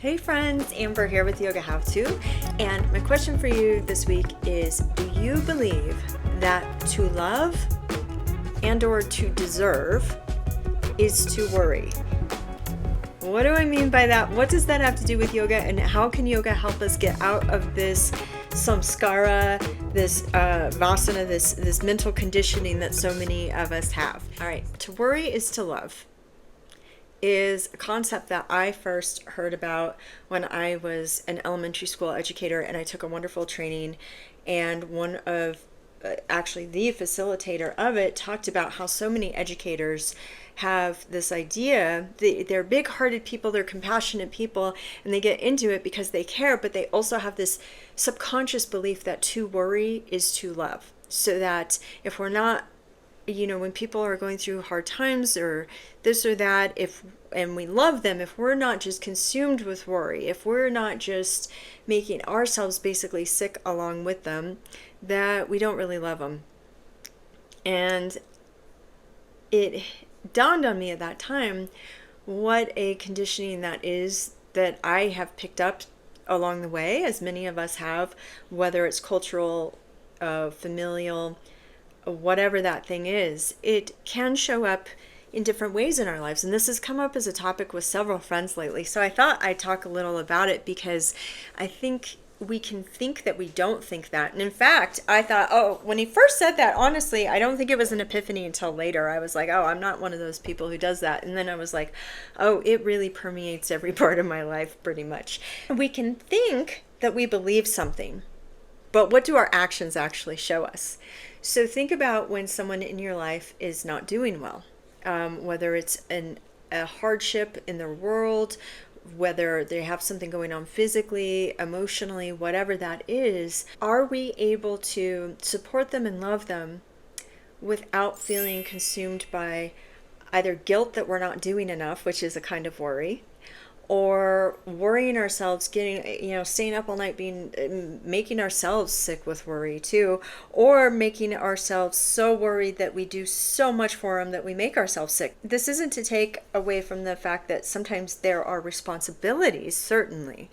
Hey friends, Amber here with Yoga How To, and my question for you this week is, do you believe that to love and or to deserve is to worry? What do I mean by that? What does that have to do with yoga, and how can yoga help us get out of this samskara, this vasana, this mental conditioning that so many of us have? All right, to worry is to love is a concept that I first heard about when I was an elementary school educator, and I took a wonderful training, and one of actually the facilitator of it talked about how so many educators have this idea. They're big-hearted people, they're compassionate people, and they get into it because they care, but they also have this subconscious belief that to worry is to love. So that if we're not, when people are going through hard times or this or that, and we love them, if we're not just consumed with worry, if we're not just making ourselves basically sick along with them, that we don't really love them. And it dawned on me at that time what a conditioning that is that I have picked up along the way, as many of us have, whether it's cultural, familial, whatever that thing is. It can show up in different ways in our lives, and this has come up as a topic with several friends lately, so I thought I'd talk a little about it because I think we can think that we don't think that. And in fact, I thought, when he first said that, honestly, I don't think it was an epiphany until later. I was like, I'm not one of those people who does that. And then I was like, it really permeates every part of my life pretty much. We can think that we believe something, but what do our actions actually show us? So think about when someone in your life is not doing well, whether it's a hardship in their world, whether they have something going on physically, emotionally, whatever that is. Are we able to support them and love them without feeling consumed by either guilt that we're not doing enough, which is a kind of worry, or worrying ourselves, staying up all night, making ourselves sick with worry too, or making ourselves so worried that we do so much for them that we make ourselves sick. This isn't to take away from the fact that sometimes there are responsibilities, certainly,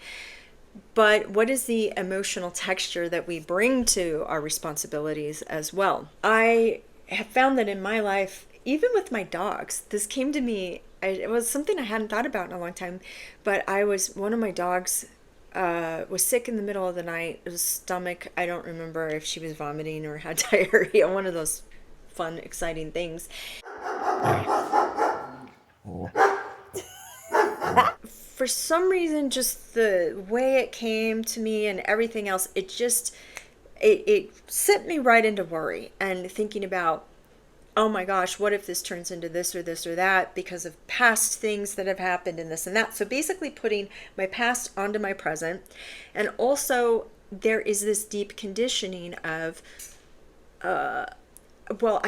but what is the emotional texture that we bring to our responsibilities as well? I have found that in my life, even with my dogs, this came to me. It was something I hadn't thought about in a long time, but one of my dogs was sick in the middle of the night. It was stomach. I don't remember if she was vomiting or had diarrhea, one of those fun, exciting things. For some reason, just the way it came to me and everything else, it sent me right into worry and thinking about, oh my gosh, what if this turns into this or that because of past things that have happened and this and that. So basically putting my past onto my present. And also there is this deep conditioning of, I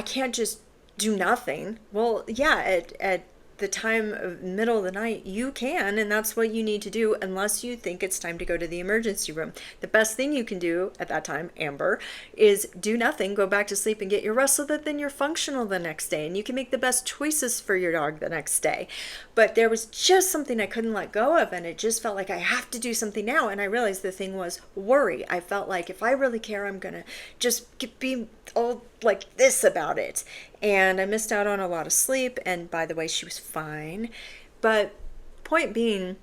can't just do nothing. Well, yeah, at the time of middle of the night, you can, and that's what you need to do unless you think it's time to go to the emergency room. The best thing you can do at that time, Amber, is do nothing, go back to sleep and get your rest so that then you're functional the next day and you can make the best choices for your dog the next day. But there was just something I couldn't let go of, and it just felt like I have to do something now. And I realized the thing was worry. I felt like if I really care, I'm gonna just be all like this about it. And I missed out on a lot of sleep, and by the way, she was fine. But point being,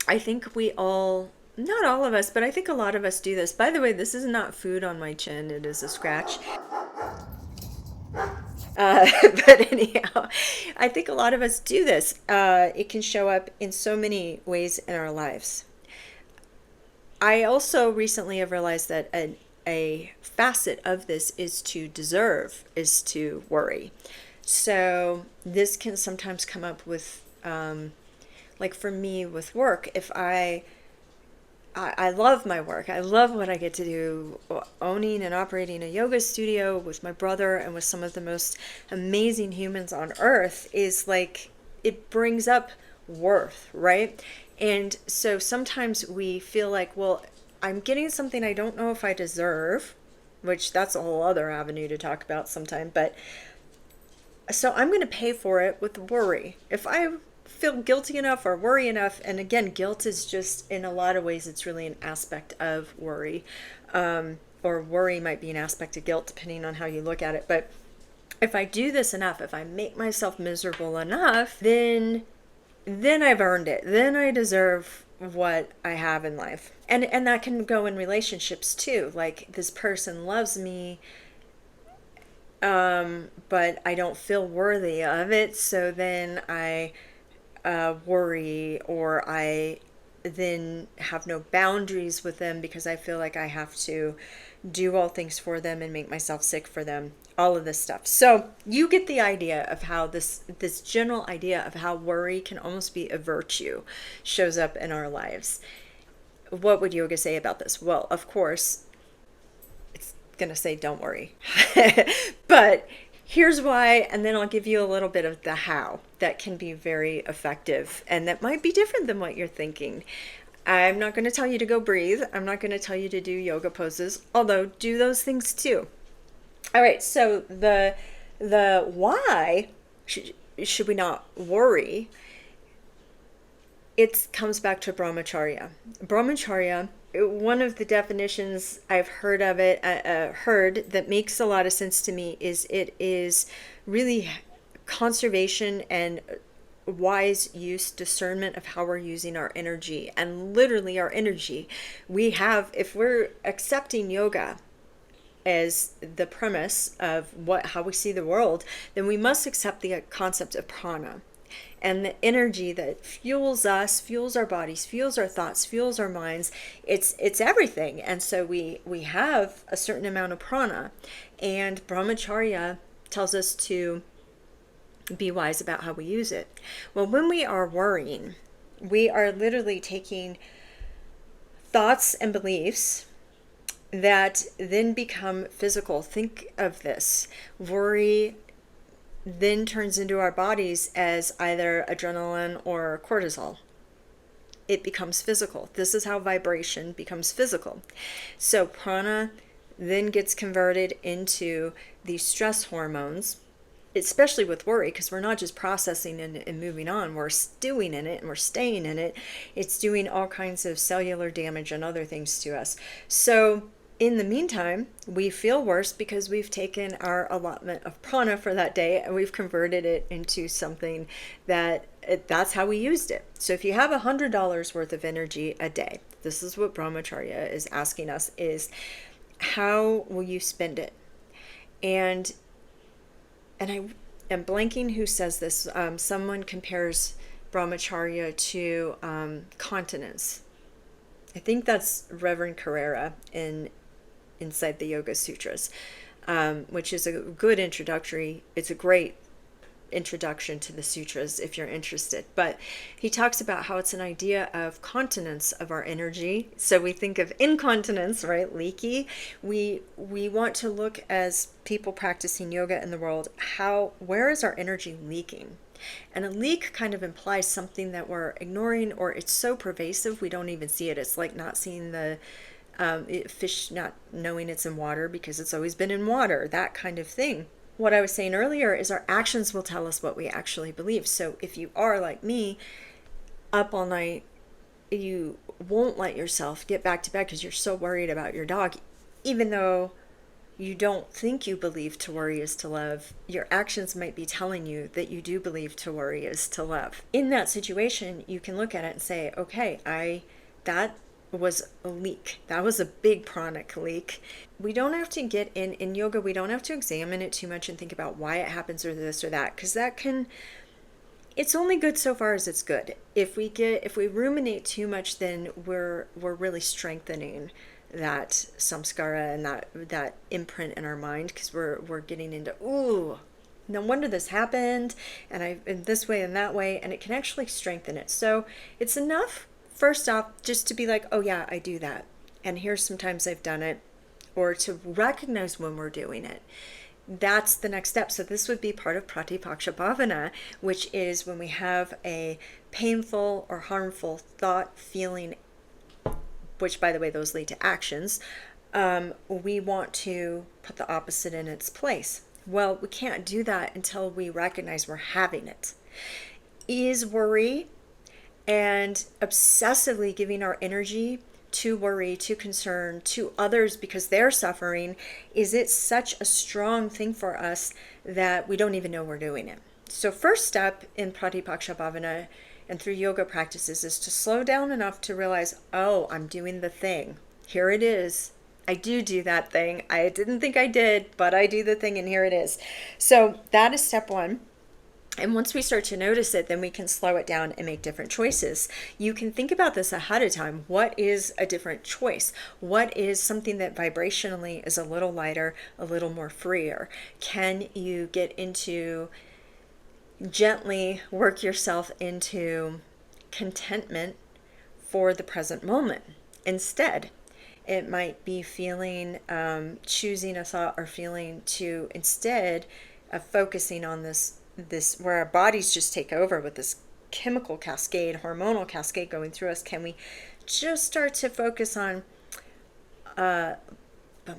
I think not all of us, but I think a lot of us do this. By the way, this is not food on my chin, it is a scratch. But anyhow, I think a lot of us do this. It can show up in so many ways in our lives. I also recently have realized that a facet of this is to deserve, is to worry. So this can sometimes come up with, like for me with work, if I love my work. I love what I get to do, owning and operating a yoga studio with my brother and with some of the most amazing humans on earth is like, it brings up worth, right? And so sometimes we feel like, I'm getting something I don't know if I deserve, which that's a whole other avenue to talk about sometime. But so I'm going to pay for it with worry. If I feel guilty enough or worry enough. And again, guilt is just, in a lot of ways, it's really an aspect of worry. Or worry might be an aspect of guilt, depending on how you look at it. But if I do this enough, if I make myself miserable enough, then I've earned it. Then I deserve what I have in life. And that can go in relationships too. Like, this person loves me, but I don't feel worthy of it. So then I worry, or I then have no boundaries with them because I feel like I have to do all things for them and make myself sick for them, all of this stuff. So you get the idea of how this general idea of how worry can almost be a virtue shows up in our lives. What would yoga say about this? Well, of course, it's going to say don't worry. But here's why, and then I'll give you a little bit of the how that can be very effective, and that might be different than what you're thinking. I'm not going to tell you to go breathe. I'm not going to tell you to do yoga poses, although do those things too. All right, so the why should we not worry? It comes back to Brahmacharya. Brahmacharya, one of the definitions I've heard of it, heard that makes a lot of sense to me, is it is really conservation and wise use, discernment of how we're using our energy. And literally our energy, we have, if we're accepting yoga as the premise of how we see the world, then we must accept the concept of prana. And the energy that fuels us, fuels our bodies, fuels our thoughts, fuels our minds, it's everything. And so we have a certain amount of prana, and Brahmacharya tells us to be wise about how we use it. Well, when we are worrying, we are literally taking thoughts and beliefs that then become physical. Think of this. Worry then turns into our bodies as either adrenaline or cortisol. It becomes physical. This is how vibration becomes physical. So prana then gets converted into these stress hormones, especially with worry, because we're not just processing and moving on, we're stewing in it and we're staying in it. It's doing all kinds of cellular damage and other things to us. So in the meantime, we feel worse because we've taken our allotment of prana for that day and we've converted it into something that's how we used it. So if you have $100 worth of energy a day, this is what Brahmacharya is asking us, is how will you spend it? And I am blanking who says this. Someone compares Brahmacharya to continence. I think that's Reverend Carrera inside the Yoga Sutras, which is a good introductory. It's a great introduction to the sutras if you're interested. But he talks about how it's an idea of continence of our energy. So we think of incontinence, right? Leaky. We want to look, as people practicing yoga in the world, where is our energy leaking? And a leak kind of implies something that we're ignoring, or it's so pervasive we don't even see it. It's like not seeing the fish, not knowing it's in water because it's always been in water, that kind of thing. What I was saying earlier is our actions will tell us what we actually believe. So if you are like me, up all night, you won't let yourself get back to bed because you're so worried about your dog, even though you don't think you believe to worry is to love, your actions might be telling you that you do believe to worry is to love. In that situation, you can look at it and say, okay, that was a leak. That was a big pranic leak. We don't have to get in yoga, we don't have to examine it too much and think about why it happens or this or that, because it's only good so far as it's good. If we ruminate too much, then we're really strengthening that samskara and that imprint in our mind, because we're getting into, ooh, no wonder this happened, and I in this way and that way, and it can actually strengthen it. So it's enough, first off, just to be like, oh yeah, I do that, and here's sometimes I've done it, or to recognize when we're doing it. That's the next step. So this would be part of Pratipaksha Bhavana, which is when we have a painful or harmful thought, feeling, which, by the way, those lead to actions, we want to put the opposite in its place. Well, we can't do that until we recognize we're having it. Is worry and obsessively giving our energy to worry, to concern, to others because they're suffering, is it such a strong thing for us that we don't even know we're doing it? So first step in Pratipaksha Bhavana and through yoga practices is to slow down enough to realize, oh, I'm doing the thing. Here it is. I do that thing. I didn't think I did, but I do the thing and here it is. So that is step one. And once we start to notice it, then we can slow it down and make different choices. You can think about this ahead of time. What is a different choice? What is something that vibrationally is a little lighter, a little more freer? Can you get into, gently work yourself into contentment for the present moment instead? It might be feeling, choosing a thought or feeling to, instead of focusing on this where our bodies just take over with this chemical cascade, hormonal cascade going through us, can we just start to focus on, but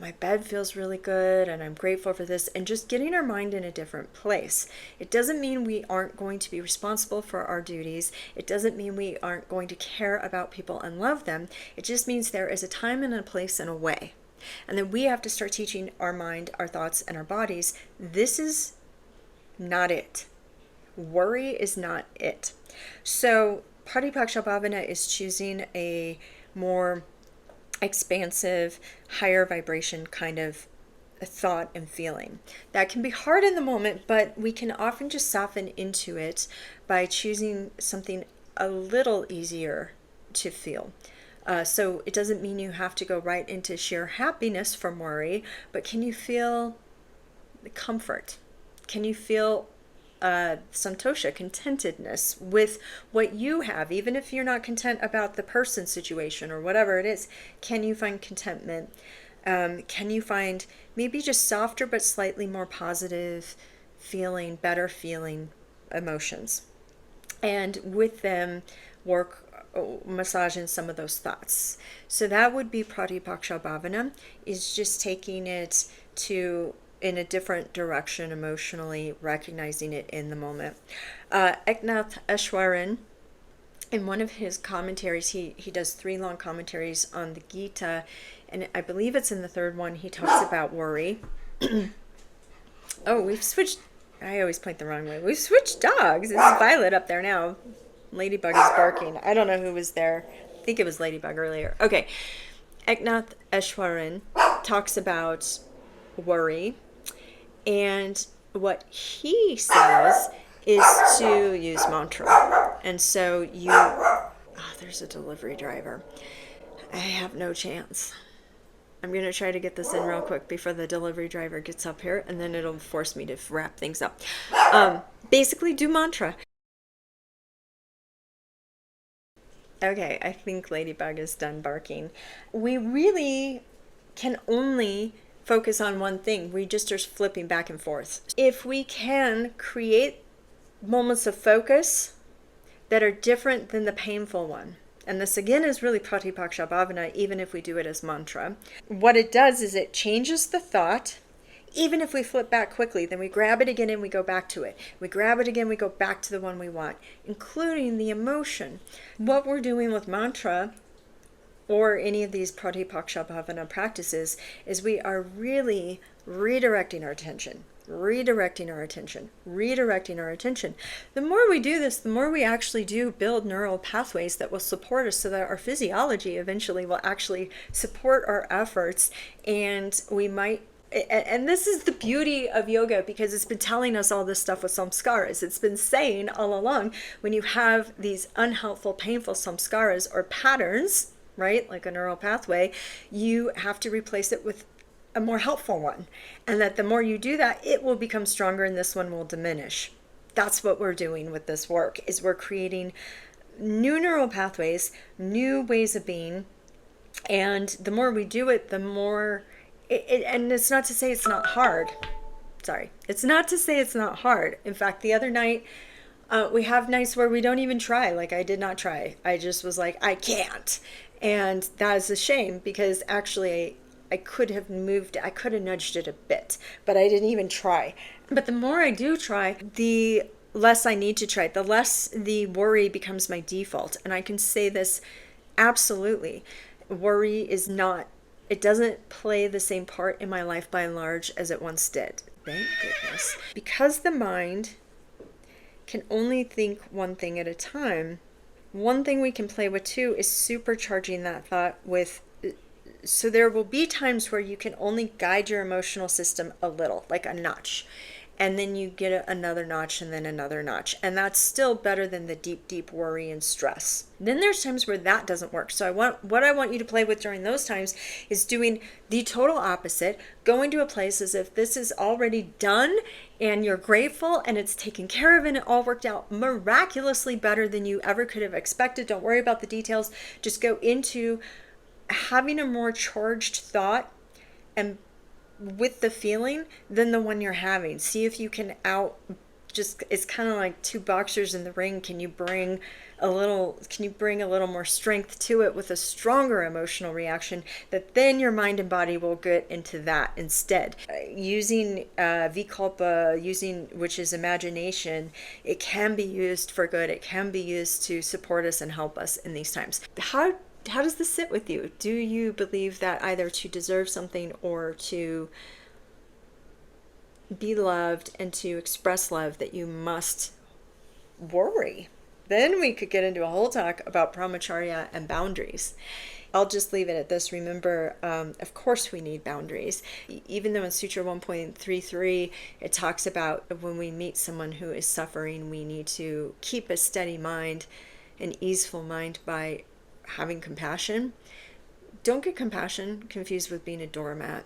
my bed feels really good and I'm grateful for this, and just getting our mind in a different place. It doesn't mean we aren't going to be responsible for our duties. It doesn't mean we aren't going to care about people and love them. It just means there is a time and a place and a way. And then we have to start teaching our mind, our thoughts, and our bodies, this is not it. Worry is not it. So Pratipaksha Bhavana is choosing a more expansive, higher vibration kind of thought and feeling. That can be hard in the moment, but we can often just soften into it by choosing something a little easier to feel. So it doesn't mean you have to go right into sheer happiness from worry, but can you feel comfort? Can you feel santosha, contentedness with what you have, even if you're not content about the person, situation, or whatever it is? Can you find contentment? Can you find maybe just softer but slightly more positive feeling, better feeling emotions? And with them, massaging some of those thoughts. So that would be Pratipaksha Bhavana, is just taking it to in a different direction emotionally, recognizing it in the moment. Eknath Eshwaran, in one of his commentaries, he does 3 long commentaries on the Gita, and I believe it's in the 3rd one, he talks about worry. Oh, we've switched, I always point the wrong way. We've switched dogs. It's Violet up there now. Ladybug is barking. I don't know who was there. I think it was Ladybug earlier. Okay. Eknath Eshwaran talks about worry, and what he says is to use mantra. And so you, there's a delivery driver. I have no chance. I'm going to try to get this in real quick before the delivery driver gets up here, and then it'll force me to wrap things up. Basically, do mantra. Okay, I think Ladybug is done barking. We really can only focus on one thing. We just are flipping back and forth. If we can create moments of focus that are different than the painful one, and this again is really Pratipaksha Bhavana, even if we do it as mantra, what it does is it changes the thought. Even if we flip back quickly, then we grab it again and we go back to it. We grab it again, we go back to the one we want, including the emotion. What we're doing with mantra or any of these Pratipaksha Bhavana practices is we are really redirecting our attention, redirecting our attention, redirecting our attention. The more we do this, the more we actually do build neural pathways that will support us so that our physiology eventually will actually support our efforts, and we might. And this is the beauty of yoga, because it's been telling us all this stuff with samskaras. It's been saying all along, when you have these unhelpful, painful samskaras or patterns, right, like a neural pathway, you have to replace it with a more helpful one. And that the more you do that, it will become stronger and this one will diminish. That's what we're doing with this work, is we're creating new neural pathways, new ways of being. And the more we do it, the more... and it's not to say it's not hard. Sorry. It's not to say it's not hard. In fact, the other night, we have nights where we don't even try. Like, I did not try. I just was like, I can't. And that is a shame, because actually I could have moved, I could have nudged it a bit, but I didn't even try. But the more I do try, the less I need to try, the less the worry becomes my default. And I can say this absolutely. Worry is not, it doesn't play the same part in my life by and large as it once did. Thank goodness. Because the mind can only think one thing at a time, one thing we can play with too is supercharging that thought with, so there will be times where you can only guide your emotional system a little, like a notch. And then you get another notch and then another notch. And that's still better than the deep, deep worry and stress. Then there's times where that doesn't work. So what I want you to play with during those times is doing the total opposite, going to a place as if this is already done and you're grateful and it's taken care of and it all worked out miraculously better than you ever could have expected. Don't worry about the details. Just go into having a more charged thought and with the feeling than the one you're having. See if you can it's kind of like two boxers in the ring. Can you bring a little more strength to it with a stronger emotional reaction that then your mind and body will get into that instead? Using vikalpa, which is imagination, it can be used for good. It can be used to support us and help us in these times. How does this sit with you? Do you believe that either to deserve something or to be loved and to express love that you must worry? Then we could get into a whole talk about Brahmacharya and boundaries. I'll just leave it at this. Remember, of course we need boundaries. Even though in Sutra 1.33 it talks about when we meet someone who is suffering, we need to keep a steady mind, an easeful mind by having compassion. Don't get compassion confused with being a doormat.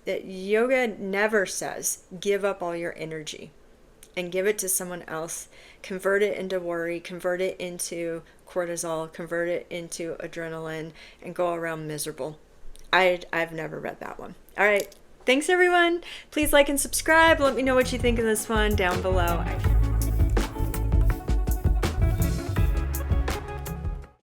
That yoga never says give up all your energy and give it to someone else. Convert it into worry, convert it into cortisol, convert it into adrenaline, and go around miserable. I've never read that one. All right. Thanks, everyone. Please like and subscribe. Let me know what you think of this one down below.